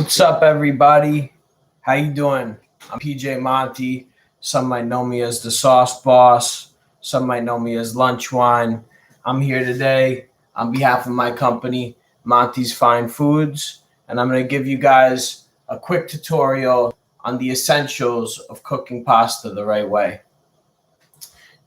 What's up, everybody? How you doing? I'm PJ Monte. Some might know me as the Sauce Boss. Some might know me as Lunch Wine. I'm here today on behalf of my company, Monte's Fine Foods, and I'm going to give you guys a quick tutorial on the essentials of cooking pasta the right way.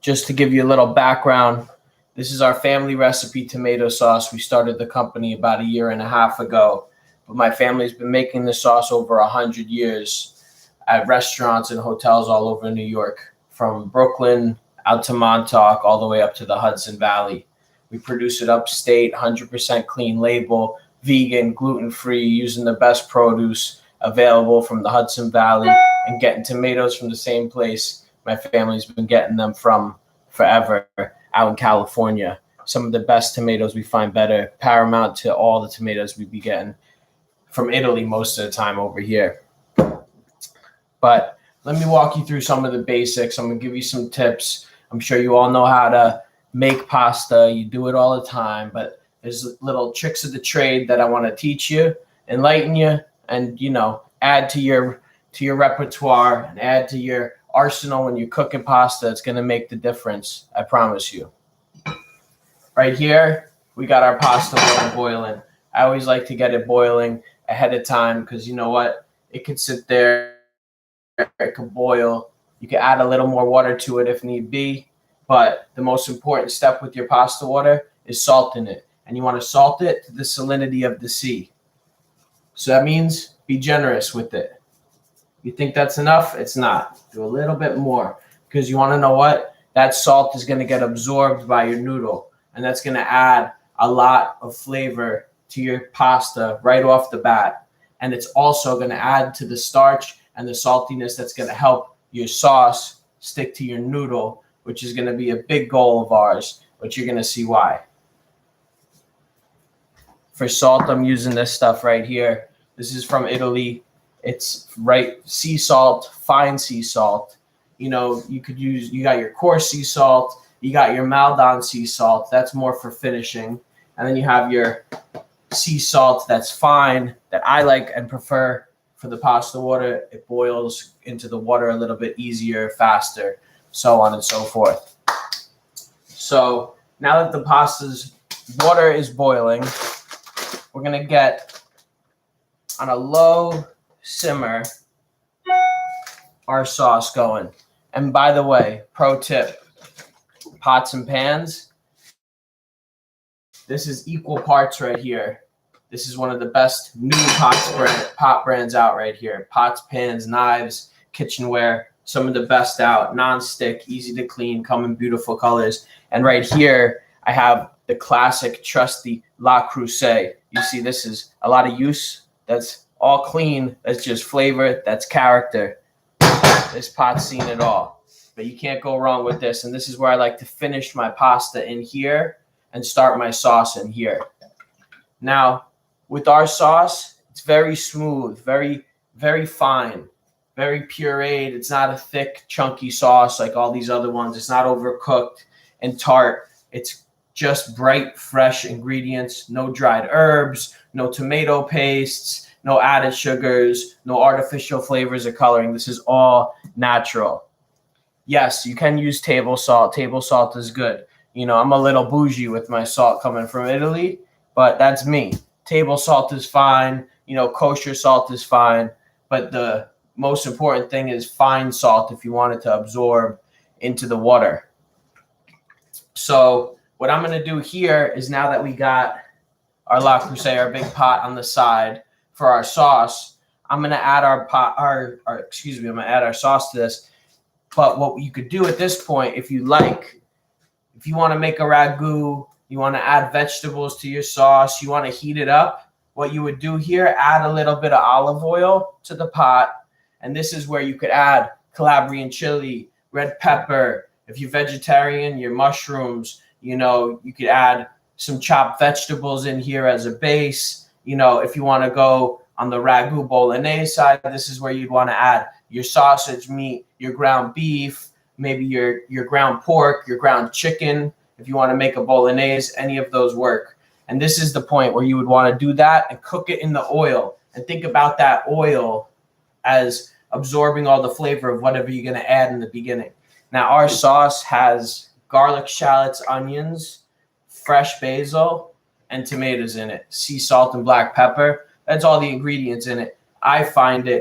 Just to give you a little background, this is our family recipe tomato sauce. We started the company about a year and a half ago. But my family's been making this sauce over 100 years at restaurants and hotels all over New York, from Brooklyn out to Montauk, all the way up to the Hudson Valley. We produce it upstate, 100% clean label, vegan, gluten-free, using the best produce available from the Hudson Valley and getting tomatoes from the same place my family's been getting them from forever, out in California. Some of the best tomatoes we find better, paramount to all the tomatoes we be getting from Italy most of the time over here. But let me walk you through some of the basics. I'm going to give you some tips. I'm sure you all know how to make pasta. You do it all the time, but there's little tricks of the trade that I want to teach you, enlighten you, and, add to your repertoire and add to your arsenal when you're cooking pasta. It's going to make the difference. I promise you. Right here, we got our pasta water boiling. I always like to get it boiling ahead of time because you know what? It could sit there, it could boil. You can add a little more water to it if need be, but the most important step with your pasta water is salting it. And you want to salt it to the salinity of the sea. So that means be generous with it. You think that's enough? It's not. Do a little bit more because you want to know what? That salt is going to get absorbed by your noodle, and that's going to add a lot of flavor to your pasta right off the bat. And it's also going to add to the starch and the saltiness that's going to help your sauce stick to your noodle, which is going to be a big goal of ours, but you're going to see why. For salt, I'm using this stuff right here. This is from Italy. It's sea salt, fine sea salt. You got your coarse sea salt, you got your Maldon sea salt. That's more for finishing. And then you have your sea salt that's fine, that I like and prefer for the pasta water. It boils into the water a little bit easier, faster, so on and so forth. So now that the pasta's water is boiling, we're going to get on a low simmer our sauce going. And by the way, pro tip, pots and pans, this is equal parts right here. This is one of the best new pot brands out right here. Pots, pans, knives, kitchenware, some of the best out. Non-stick, easy to clean, come in beautiful colors. And right here, I have the classic, trusty Le Creuset. You see, this is a lot of use. That's all clean. That's just flavor. That's character. This pot's seen it all. But you can't go wrong with this. And this is where I like to finish my pasta in here and start my sauce in here. Now, with our sauce, it's very smooth, very, very fine, very pureed. It's not a thick, chunky sauce like all these other ones. It's not overcooked and tart. It's just bright, fresh ingredients, no dried herbs, no tomato pastes, no added sugars, no artificial flavors or coloring. This is all natural. Yes, you can use table salt. Table salt is good. I'm a little bougie with my salt coming from Italy, but that's me. Table salt is fine. Kosher salt is fine. But the most important thing is fine salt if you want it to absorb into the water. So what I'm going to do here is, now that we got our Le Creuset, our big pot on the side for our sauce, I'm going to add I'm going to add our sauce to this. But what you could do at this point, if you want to make a ragu, you want to add vegetables to your sauce, you want to heat it up, what you would do here, add a little bit of olive oil to the pot. And this is where you could add Calabrian chili, red pepper. If you're vegetarian, your mushrooms, you could add some chopped vegetables in here as a base. If you want to go on the ragu bolognese side, this is where you'd want to add your sausage meat, your ground beef, maybe your ground pork, your ground chicken. If you want to make a bolognese, any of those work. And this is the point where you would want to do that and cook it in the oil. and think about that oil as absorbing all the flavor of whatever you're going to add in the beginning. Now, our sauce has garlic, shallots, onions, fresh basil, and tomatoes in it. Sea salt and black pepper. That's all the ingredients in it.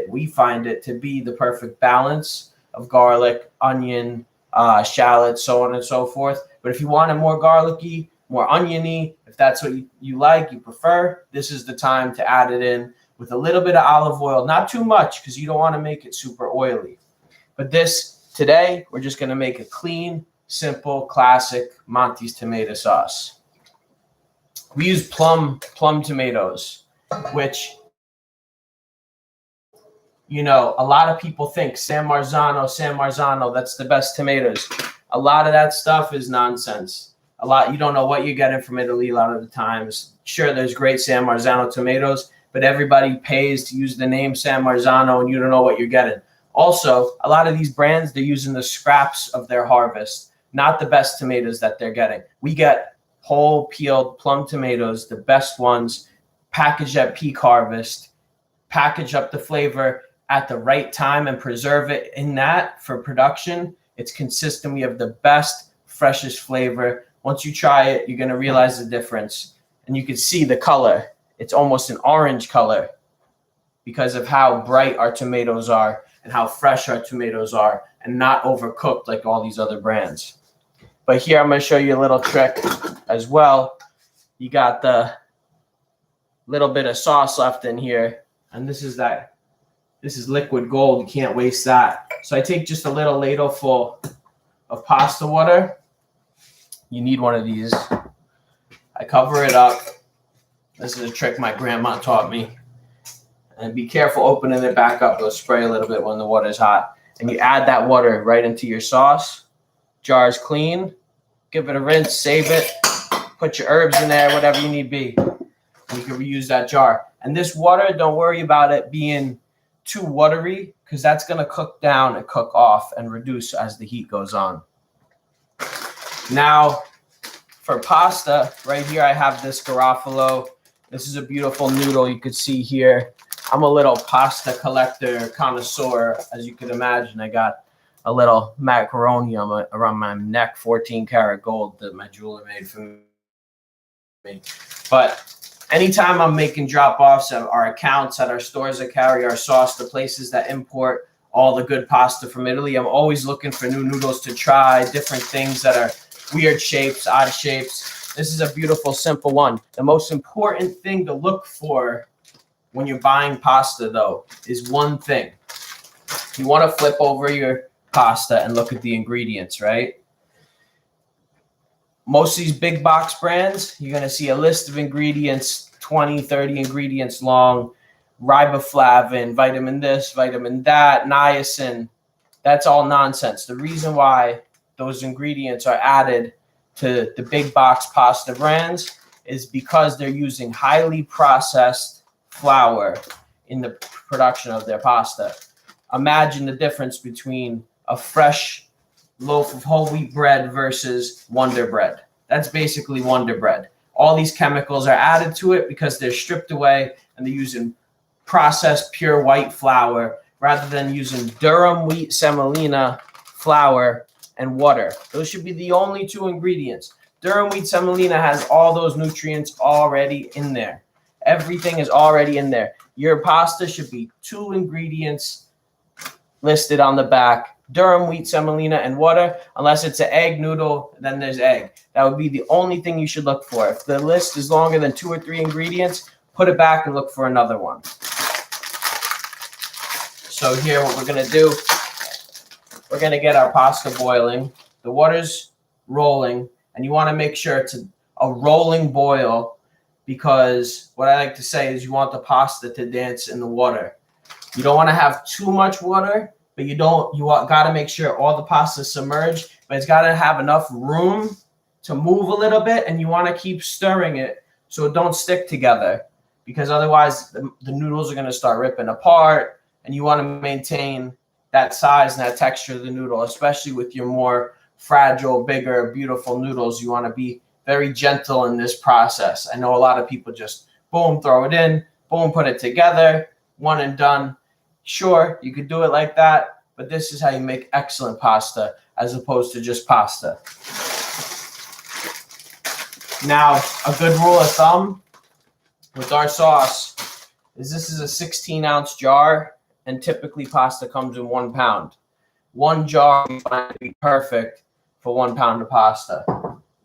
We find it to be the perfect balance of garlic, onion, shallots, so on and so forth. But if you want it more garlicky, more oniony, if that's what you like, you prefer, this is the time to add it in with a little bit of olive oil. Not too much, because you don't want to make it super oily. But today, we're just going to make a clean, simple, classic Monte's tomato sauce. We use plum tomatoes, which, a lot of people think San Marzano, that's the best tomatoes. A lot of that stuff is nonsense. You don't know what you're getting from Italy a lot of the times. Sure, there's great San Marzano tomatoes, but everybody pays to use the name San Marzano, and you don't know what you're getting. Also, a lot of these brands, they're using the scraps of their harvest, not the best tomatoes that they're getting. We get whole peeled plum tomatoes, the best ones, packaged at peak harvest, package up the flavor at the right time and preserve it in that for production. It's consistent. We have the best, freshest flavor. Once you try it, you're going to realize the difference. And you can see the color. It's almost an orange color because of how bright our tomatoes are and how fresh our tomatoes are and not overcooked like all these other brands. But here I'm going to show you a little trick as well. You got the little bit of sauce left in here, and this is liquid gold. You can't waste that. So I take just a little ladle full of pasta water. You need one of these. I cover it up. This is a trick my grandma taught me. And be careful opening it back up. It'll spray a little bit when the water's hot. And you add that water right into your sauce. Jar's clean. Give it a rinse. Save it. Put your herbs in there, whatever you need be. And you can reuse that jar. And this water, don't worry about it being too watery, because that's going to cook down and cook off and reduce as the heat goes on. Now, for pasta, right here I have this Garofalo. This is a beautiful noodle you could see here. I'm a little pasta collector, connoisseur, as you can imagine. I got a little macaroni around my neck, 14 karat gold that my jeweler made for me. But anytime I'm making drop-offs at our accounts, at our stores that carry our sauce, the places that import all the good pasta from Italy, I'm always looking for new noodles to try, different things that are weird shapes, odd shapes. This is a beautiful, simple one. The most important thing to look for when you're buying pasta, though, is one thing. You want to flip over your pasta and look at the ingredients, right? Most of these big box brands, you're going to see a list of ingredients, 20, 30 ingredients long, riboflavin, vitamin this, vitamin that, niacin. That's all nonsense. The reason why those ingredients are added to the big box pasta brands is because they're using highly processed flour in the production of their pasta. Imagine the difference between a fresh loaf of whole wheat bread versus Wonder Bread. That's basically Wonder Bread. All these chemicals are added to it because they're stripped away and they're using processed pure white flour rather than using durum wheat semolina flour and water. Those should be the only two ingredients. Durum wheat semolina has all those nutrients already in there. Everything is already in there. Your pasta should be 2 ingredients listed on the back. Durum wheat semolina and water. Unless it's an egg noodle, then there's egg. That would be the only thing you should look for. If the list is longer than 2 or 3 ingredients, put it back and look for another one. So here what we're going to do, we're going to get our pasta boiling. The water's rolling, and you want to make sure it's a rolling boil, because what I like to say is you want the pasta to dance in the water. You don't want to have too much water, but you got to make sure all the pasta is submerged, but it's got to have enough room to move a little bit, and you want to keep stirring it so it don't stick together, because otherwise the noodles are going to start ripping apart, and you want to maintain that size and that texture of the noodle, especially with your more fragile, bigger, beautiful noodles. You want to be very gentle in this process. I know a lot of people just boom, throw it in, boom, put it together, one and done. Sure, you could do it like that, but this is how you make excellent pasta as opposed to just pasta. Now, a good rule of thumb with our sauce is this is a 16-ounce jar, and typically pasta comes in 1 pound. 1 jar we find to be perfect for 1 pound of pasta.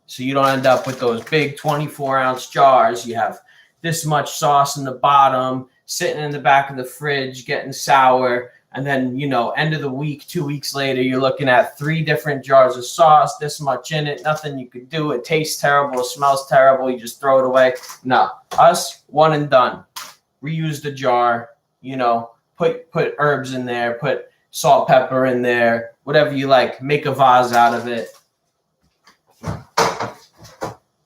So you don't end up with those big 24-ounce jars. You have this much sauce in the bottom, sitting in the back of the fridge, getting sour. And then, end of the week, 2 weeks later, you're looking at 3 different jars of sauce, this much in it, nothing you could do. It tastes terrible, it smells terrible, you just throw it away. No, us, one and done. Reuse the jar, put herbs in there, put salt, pepper in there, whatever you like. Make a vase out of it.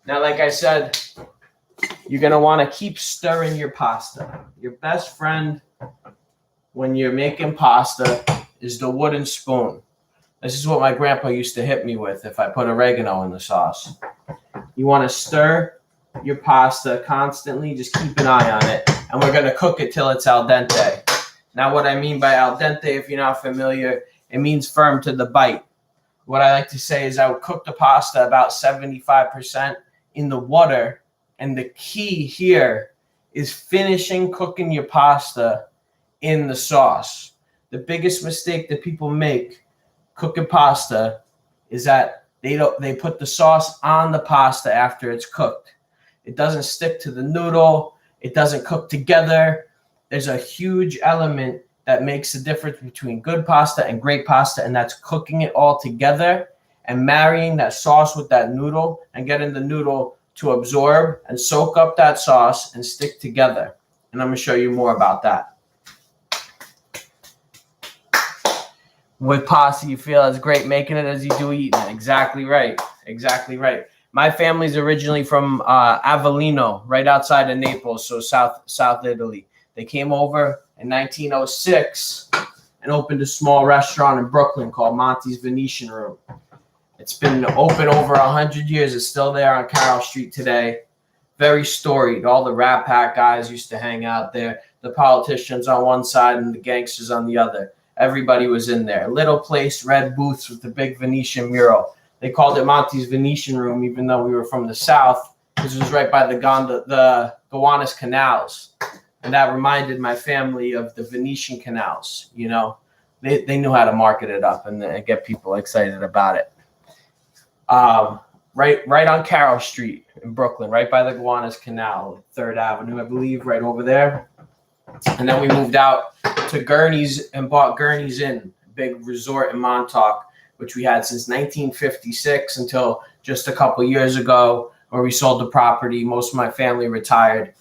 Now, like I said, you're going to want to keep stirring your pasta. Your best friend when you're making pasta is the wooden spoon. This is what my grandpa used to hit me with if I put oregano in the sauce. You want to stir your pasta constantly. Just keep an eye on it. And we're going to cook it till it's al dente. Now, what I mean by al dente, if you're not familiar, it means firm to the bite. What I like to say is I would cook the pasta about 75% in the water. And the key here is finishing cooking your pasta in the sauce. The biggest mistake that people make cooking pasta is that they put the sauce on the pasta after it's cooked. It doesn't stick to the noodle. It doesn't cook together. There's a huge element that makes the difference between good pasta and great pasta, and that's cooking it all together and marrying that sauce with that noodle and getting the noodle to absorb and soak up that sauce and stick together. And I'm going to show you more about that. With pasta, you feel as great making it as you do eating it. Exactly right. Exactly right. My family's originally from Avellino, right outside of Naples, so South Italy. They came over in 1906 and opened a small restaurant in Brooklyn called Monte's Venetian Room. It's been open over 100 years. It's still there on Carroll Street today. Very storied. All the Rat Pack guys used to hang out there. The politicians on one side and the gangsters on the other. Everybody was in there. Little place, red booths with the big Venetian mural. They called it Monte's Venetian Room, even though we were from the South, because it was right by the Gowanus canals. And that reminded my family of the Venetian canals. They knew how to market it up and get people excited about it. Right on Carroll Street in Brooklyn, right by the Gowanus Canal, 3rd Avenue, I believe, right over there. And then we moved out to Gurney's and bought Gurney's Inn, a big resort in Montauk, which we had since 1956 until just a couple years ago, where we sold the property. Most of my family retired.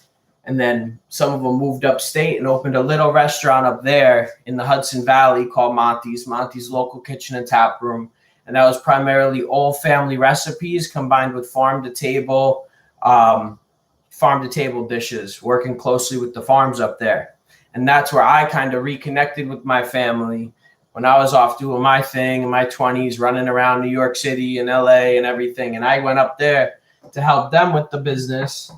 And then some of them moved upstate and opened a little restaurant up there in the Hudson Valley called Monte's Local Kitchen and Tap Room. And that was primarily old family recipes combined with farm-to-table dishes, working closely with the farms up there. And that's where I kind of reconnected with my family when I was off doing my thing in my 20s, running around New York City and LA and everything. And I went up there to help them with the business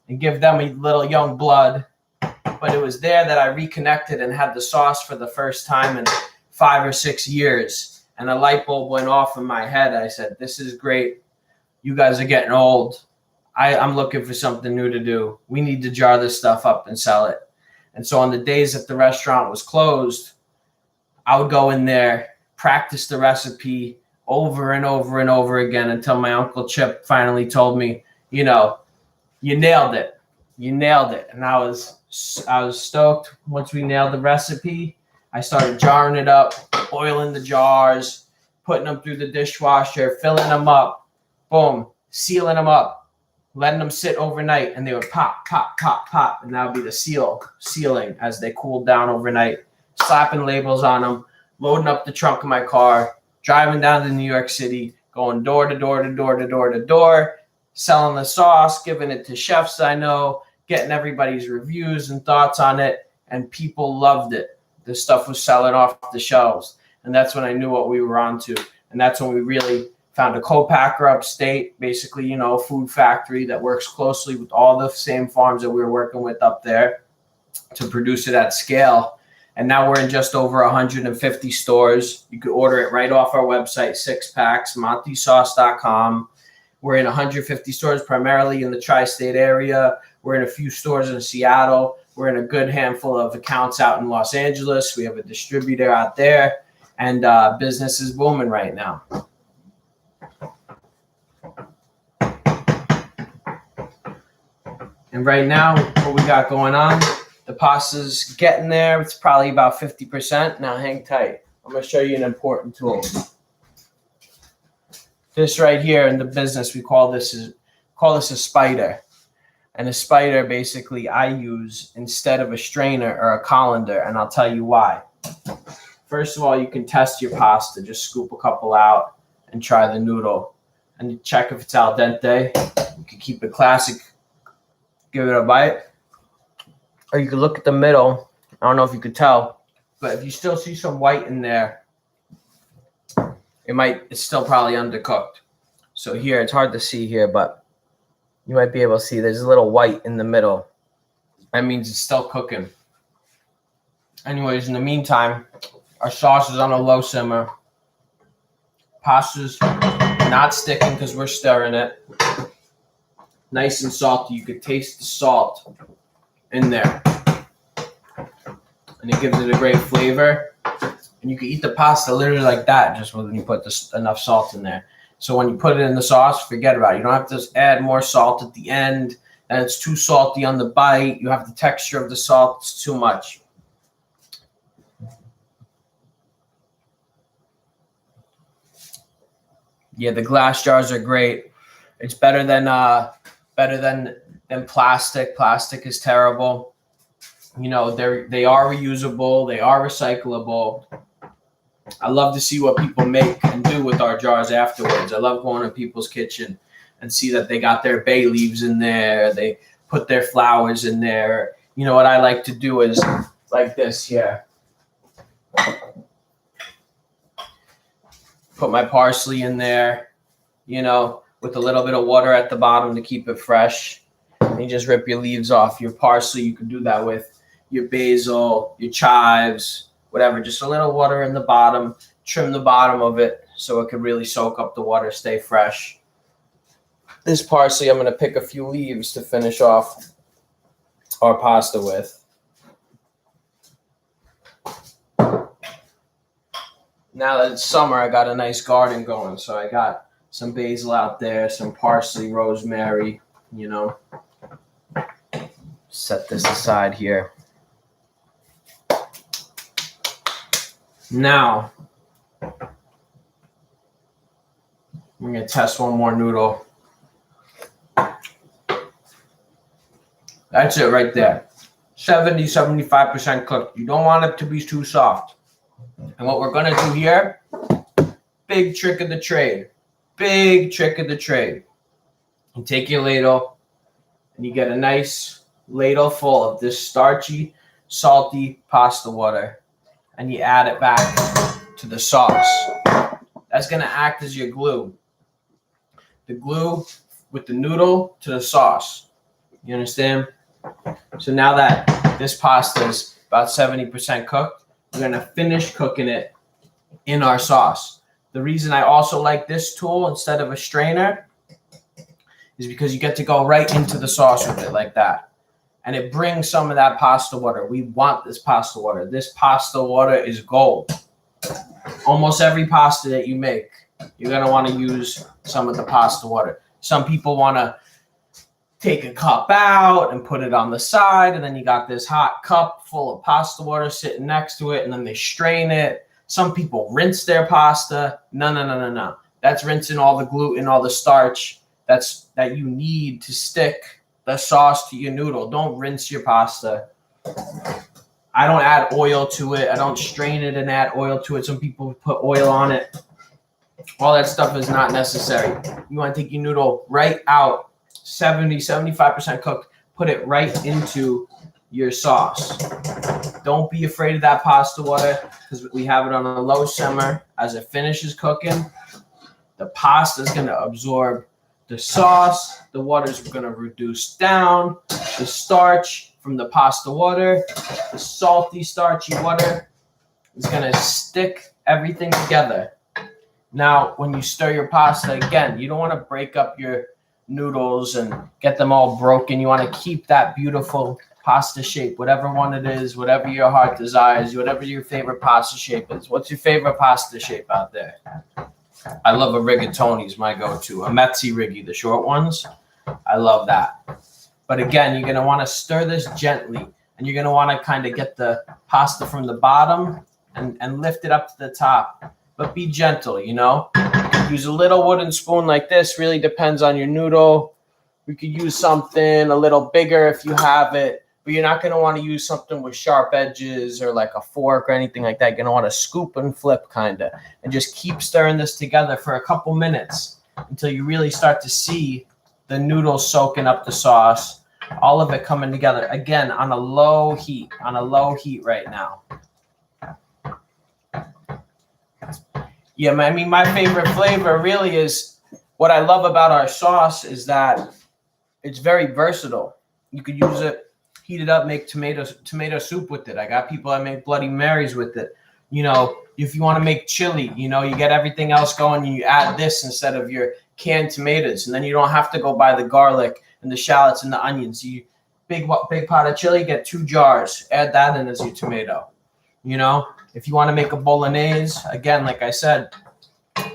and give them a little young blood. But it was there that I reconnected and had the sauce for the first time in 5 or 6 years. And a light bulb went off in my head. I said, this is great. You guys are getting old. I'm looking for something new to do. We need to jar this stuff up and sell it. And so on the days that the restaurant was closed, I would go in there, practice the recipe over and over and over again until my Uncle Chip finally told me, you nailed it. You nailed it. And I was stoked. Once we nailed the recipe, I started jarring it up, oiling the jars, putting them through the dishwasher, filling them up, boom, sealing them up, letting them sit overnight, and they would pop, pop, pop, pop, and that would be the sealing as they cooled down overnight, slapping labels on them, loading up the trunk of my car, driving down to New York City, going door to door to door to door to door, selling the sauce, giving it to chefs I know, getting everybody's reviews and thoughts on it, and people loved it. This stuff was selling off the shelves, and that's when I knew what we were onto, and that's when we really found a co-packer upstate, basically, a food factory that works closely with all the same farms that we were working with up there. to produce it at scale. And now we're in just over 150 stores. You could order it right off our website, 6-packs, montesauce.com. We're in 150 stores, primarily in the tri-state area. We're in a few stores in Seattle. We're in a good handful of accounts out in Los Angeles. We have a distributor out there, and business is booming right now. And right now, what we got going on, the pasta's getting there. It's probably about 50%. Now hang tight. I'm going to show you an important tool. This right here in the business, we call this a spider. And a spider basically I use instead of a strainer or a colander, and I'll tell you why. First of all, you can test your pasta. Just scoop a couple out and try the noodle. And you check if it's al dente. You can keep it classic. Give it a bite. Or you can look at the middle. I don't know if you could tell, but if you still see some white in there, it's still probably undercooked. So here, it's hard to see here, but you might be able to see there's a little white in the middle. That means it's still cooking. Anyways, in the meantime, our sauce is on a low simmer. Pasta's not sticking because we're stirring it. Nice and salty. You could taste the salt in there. And it gives it a great flavor. And you can eat the pasta literally like that, just when you put enough salt in there. So when you put it in the sauce, forget about it. You don't have to add more salt at the end. And it's too salty on the bite. You have the texture of the salt. It's too much. Yeah, the glass jars are great. It's better than plastic. Plastic is terrible. You know, they are reusable. They are recyclable. I love to see what people make and do with our jars afterwards. I love going to people's kitchen and see that they got their bay leaves in there. They put their flowers in there. You know, what I like to do is like this here. Put my parsley in there, you know, with a little bit of water at the bottom to keep it fresh. And you just rip your leaves off. Your parsley, you can do that with your basil, your chives, whatever. Just a little water in the bottom. Trim the bottom of it so it can really soak up the water, stay fresh. This parsley, I'm going to pick a few leaves to finish off our pasta with. Now that it's summer, I got a nice garden going. So I got some basil out there, some parsley, rosemary, you know. Set this aside here. Now, we're going to test one more noodle. That's it right there. 70-75% cooked. You don't want it to be too soft. And what we're going to do here, big trick of the trade. Big trick of the trade. You take your ladle and you get a nice ladle full of this starchy, salty pasta water. And you add it back to the sauce. That's going to act as your glue. The glue with the noodle to the sauce. You understand? So now that this pasta is about 70% cooked, we're going to finish cooking it in our sauce. The reason I also like this tool instead of a strainer is because you get to go right into the sauce with it like that. And it brings some of that pasta water. We want this pasta water. This pasta water is gold. Almost every pasta that you make, you're going to want to use some of the pasta water. Some people want to take a cup out and put it on the side, and then you got this hot cup full of pasta water sitting next to it, and then they strain it. Some people rinse their pasta. No. That's rinsing all the gluten, all the starch that you need to stick the sauce to your noodle. Don't rinse your pasta. I don't add oil to it. I don't strain it and add oil to it. Some people put oil on it. All that stuff is not necessary. You want to take your noodle right out, 70-75% cooked, put it right into your sauce. Don't be afraid of that pasta water because we have it on a low simmer. As it finishes cooking, the pasta is going to absorb the sauce. The water is going to reduce down the starch from the pasta water. The salty, starchy water is going to stick everything together. Now, when you stir your pasta, again, you don't want to break up your noodles and get them all broken. You want to keep that beautiful pasta shape, whatever one it is, whatever your heart desires, whatever your favorite pasta shape is. What's your favorite pasta shape out there? I love a rigatoni is my go-to. A mezzi riggy, the short ones. I love that. But again, you're going to want to stir this gently, and you're going to want to kind of get the pasta from the bottom and lift it up to the top. But be gentle, you know. You could use a little wooden spoon like this. Really depends on your noodle. We could use something a little bigger if you have it. But you're not going to want to use something with sharp edges or like a fork or anything like that. You're going to want to scoop and flip kind of. And just keep stirring this together for a couple minutes until you really start to see the noodles soaking up the sauce. All of it coming together. Again, on a low heat. On a low heat right now. Yeah, I mean, my favorite flavor really is, what I love about our sauce is that it's very versatile. You could use it, heat it up, make tomato soup with it. I got people that make Bloody Marys with it. You know, if you want to make chili, you know, you get everything else going and you add this instead of your canned tomatoes. And then you don't have to go buy the garlic and the shallots and the onions. You big pot of chili, get 2 jars. Add that in as your tomato. You know, if you want to make a bolognese, again, like I said,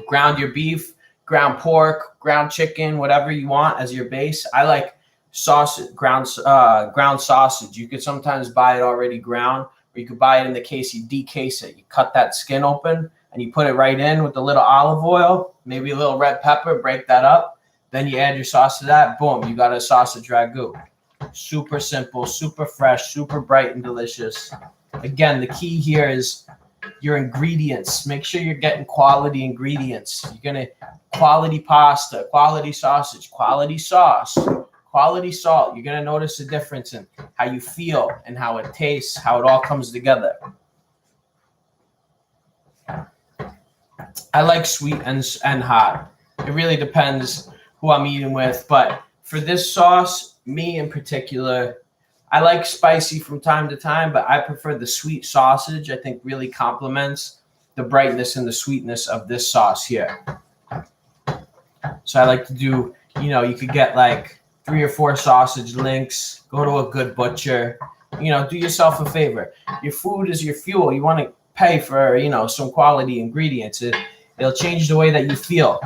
ground your beef, ground pork, ground chicken, whatever you want as your base. I like sausage, ground sausage. You could sometimes buy it already ground, or you could buy it in the case. You decase it. You cut that skin open and you put it right in with a little olive oil, maybe a little red pepper, break that up. Then you add your sauce to that. Boom, you got a sausage ragu. Super simple, super fresh, super bright and delicious. Again, the key here is your ingredients. Make sure you're getting quality ingredients. You're going to quality pasta, quality sausage, quality sauce, quality salt. You're going to notice a difference in how you feel and how it tastes, how it all comes together. I like sweet and hot. It really depends who I'm eating with. But for this sauce, me in particular, I like spicy from time to time, but I prefer the sweet sausage. I think really complements the brightness and the sweetness of this sauce here. So I like to do, you know, you could get like 3 or 4 sausage links, go to a good butcher, you know, do yourself a favor. Your food is your fuel. You want to pay for, you know, some quality ingredients. It'll change the way that you feel.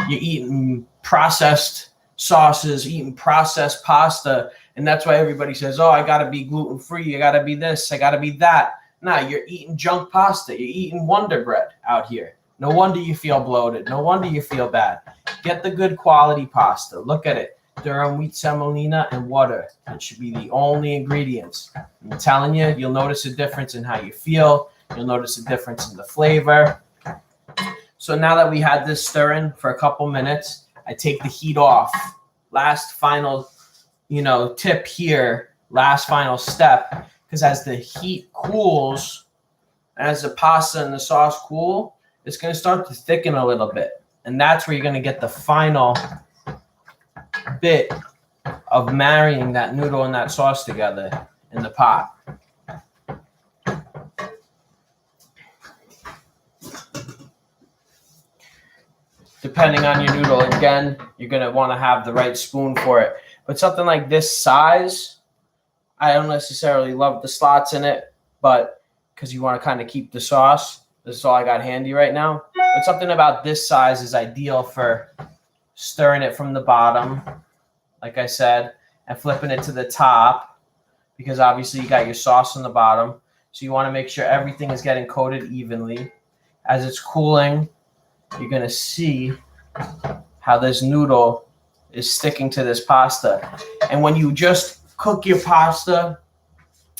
You're eating processed sauces, eating processed pasta, and that's why everybody says, oh, I got to be gluten-free, I got to be this, I got to be that. Nah, you're eating junk pasta. You're eating Wonder Bread out here. No wonder you feel bloated. No wonder you feel bad. Get the good quality pasta. Look at it. Durum, wheat semolina, and water. That should be the only ingredients. I'm telling you, you'll notice a difference in how you feel. You'll notice a difference in the flavor. So now that we had this stirring for a couple minutes, I take the heat off. Last final, you know, tip here, last final step, because as the heat cools, as the pasta and the sauce cool, it's going to start to thicken a little bit. And that's where you're going to get the final bit of marrying that noodle and that sauce together in the pot. Depending on your noodle, again, you're going to want to have the right spoon for it. But something like this size, I don't necessarily love the slots in it, but because you want to kind of keep the sauce. This is all I got handy right now. But something about this size is ideal for stirring it from the bottom, like I said, and flipping it to the top, because obviously you got your sauce on the bottom. So you want to make sure everything is getting coated evenly. As it's cooling, you're going to see how this noodle is sticking to this pasta. And when you just cook your pasta,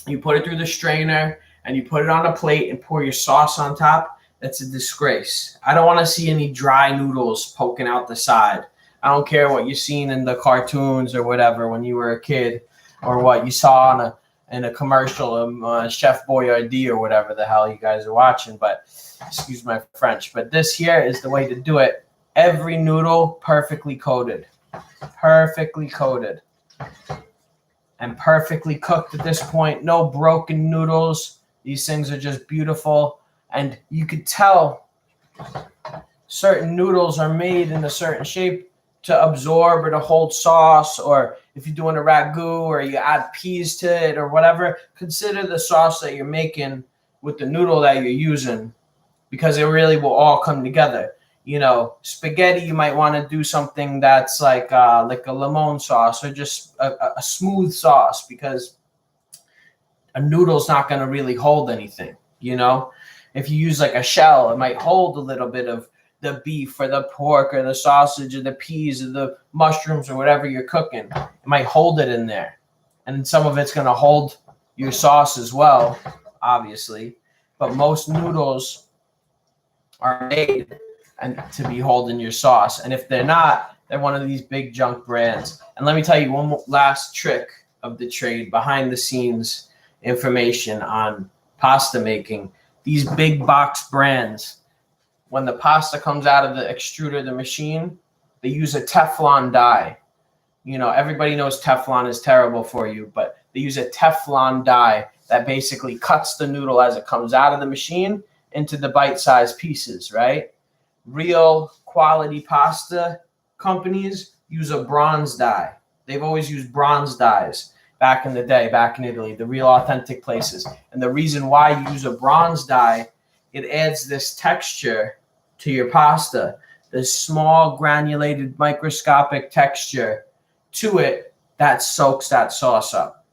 you put it through the strainer and you put it on a plate and pour your sauce on top, that's a disgrace. I don't want to see any dry noodles poking out the side. I don't care what you've seen in the cartoons or whatever when you were a kid, or what you saw in a commercial of Chef Boyardee or whatever the hell you guys are watching. But excuse my French. But this here is the way to do it. Every noodle perfectly coated. Perfectly coated. and perfectly cooked at this point. No broken noodles. These things are just beautiful. And you could tell certain noodles are made in a certain shape to absorb or to hold sauce, or if you're doing a ragu or you add peas to it or whatever, consider the sauce that you're making with the noodle that you're using, because it really will all come together. You know, spaghetti, you might want to do something that's like a lemon sauce, or just a smooth sauce, because a noodle's not going to really hold anything. You know, if you use like a shell, it might hold a little bit of the beef or the pork or the sausage or the peas or the mushrooms or whatever you're cooking. It might hold it in there. And some of it's going to hold your sauce as well, obviously. But most noodles are made and to be holding your sauce. And if they're not, they're one of these big junk brands. And let me tell you one last trick of the trade, behind the scenes information on pasta making. These big box brands, when the pasta comes out of the extruder, the machine, they use a Teflon die. You know, everybody knows Teflon is terrible for you, but they use a Teflon die that basically cuts the noodle as it comes out of the machine into the bite-sized pieces, right? Real quality pasta companies use a bronze die. They've always used bronze dies back in the day, back in Italy, the real authentic places. And the reason why you use a bronze die, it adds this texture to your pasta, this small granulated microscopic texture to it that soaks that sauce up.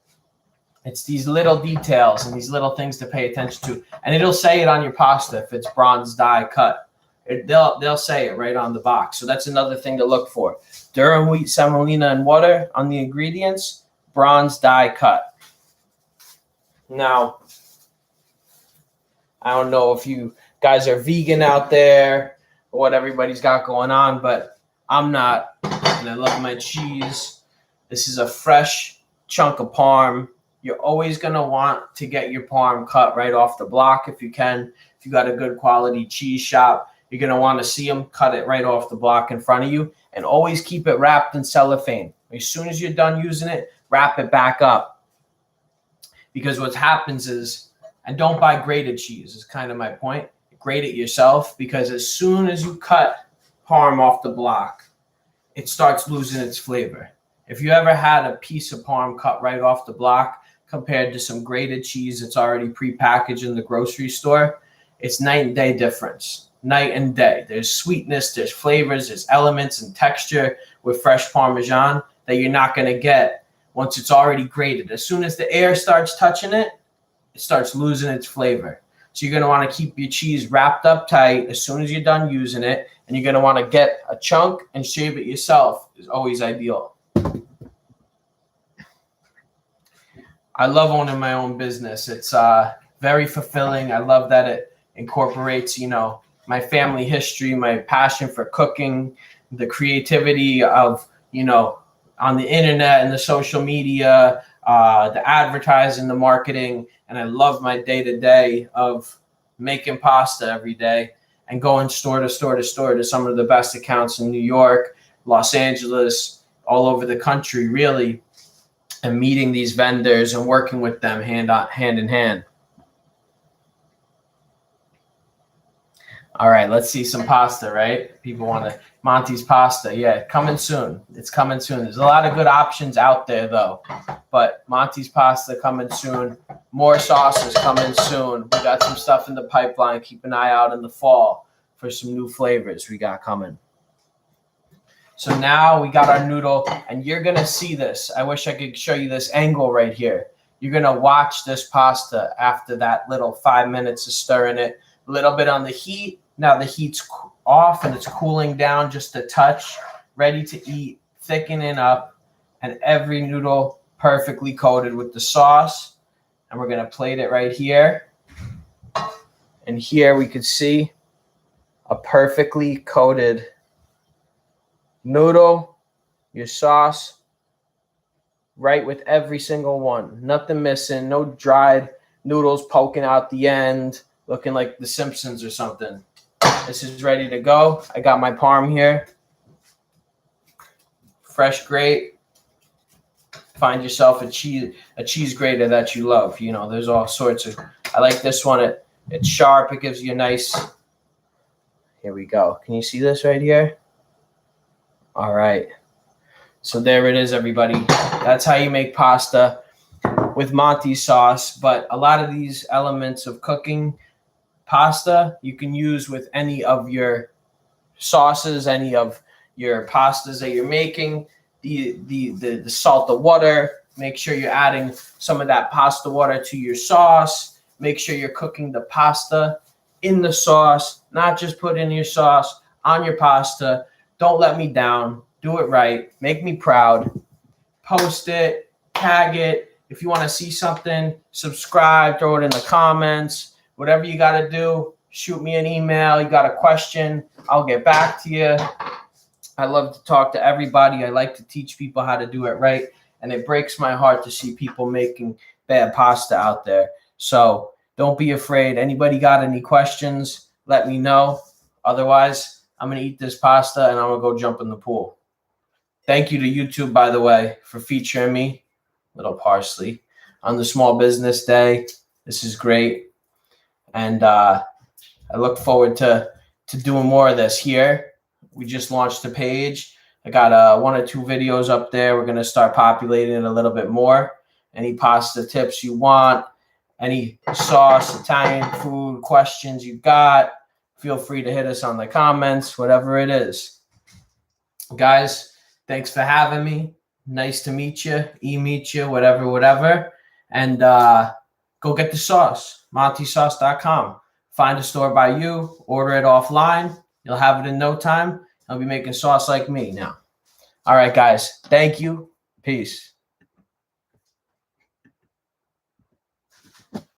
It's these little details and these little things to pay attention to. And it'll say it on your pasta if it's bronze die cut. They'll say it right on the box. So that's another thing to look for. Durum wheat, semolina, and water on the ingredients, bronze die cut. Now, I don't know if you guys are vegan out there or what everybody's got going on, but I'm not, and I love my cheese. This is a fresh chunk of parm. You're always going to want to get your parm cut right off the block if you can. If you got a good quality cheese shop, you're going to want to see them cut it right off the block in front of you, and always keep it wrapped in cellophane. As soon as you're done using it, wrap it back up. Because what happens is, and don't buy grated cheese, is kind of my point. Grate it yourself, because as soon as you cut parm off the block, it starts losing its flavor. If you ever had a piece of parm cut right off the block compared to some grated cheese that's already prepackaged in the grocery store, it's night and day difference. Night and day. There's sweetness, there's flavors, there's elements and texture with fresh Parmesan that you're not going to get once it's already grated. As soon as the air starts touching it, it starts losing its flavor. So you're going to want to keep your cheese wrapped up tight as soon as you're done using it, and you're going to want to get a chunk and shave it yourself is always ideal. I love owning my own business. It's very fulfilling. I love that it incorporates, you know, my family history, my passion for cooking, the creativity of, you know, on the internet and the social media, the advertising, the marketing. And I love my day-to-day of making pasta every day and going store to store to store to some of the best accounts in New York, Los Angeles, all over the country, really, and meeting these vendors and working with them hand in hand. All right, let's see some pasta, right? People want to, Monte's pasta. Yeah, coming soon. It's coming soon. There's a lot of good options out there, though. But Monte's pasta coming soon. More sauces coming soon. We got some stuff in the pipeline. Keep an eye out in the fall for some new flavors we got coming. So now we got our noodle, and you're going to see this. I wish I could show you this angle right here. You're going to watch this pasta after that little 5 minutes of stirring it. A little bit on the heat. Now the heat's off and it's cooling down just a touch, ready to eat, thickening up, and every noodle perfectly coated with the sauce. And we're going to plate it right here. And here we could see a perfectly coated noodle, your sauce, right with every single one. Nothing missing, no dried noodles poking out the end, looking like The Simpsons or something. This is ready to go. I got my parm here. Fresh grate. find yourself a cheese grater that you love. You know, there's all sorts of. I like this one. It's sharp. It gives you a nice. Here we go. Can you see this right here? All right. So there it is, everybody. That's how you make pasta with Monte sauce. But a lot of these elements of cooking pasta you can use with any of your sauces, any of your pastas that you're making. The salt, the water. Make sure you're adding some of that pasta water to your sauce. Make sure you're cooking the pasta in the sauce, not just put in your sauce on your pasta. Don't let me down. Do it right. Make me proud. Post it, tag it. If you want to see something, subscribe, throw it in the comments. Whatever you got to do, shoot me an email. You got a question, I'll get back to you. I love to talk to everybody. I like to teach people how to do it right. And it breaks my heart to see people making bad pasta out there. So don't be afraid. Anybody got any questions, let me know. Otherwise, I'm going to eat this pasta and I'm going to go jump in the pool. Thank you to YouTube, by the way, for featuring me, little parsley, on the Small Business Day. This is great. And I look forward to doing more of this here. We just launched the page. I got 1 or 2 videos up there. We're going to start populating it a little bit more. Any pasta tips you want, any sauce, Italian food questions you got, feel free to hit us on the comments, whatever it is. Guys, thanks for having me. Nice to meet you, meet you, whatever. And go get the sauce, montesauce.com. Find a store by you, order it offline. You'll have it in no time. I'll be making sauce like me now. All right, guys. Thank you. Peace.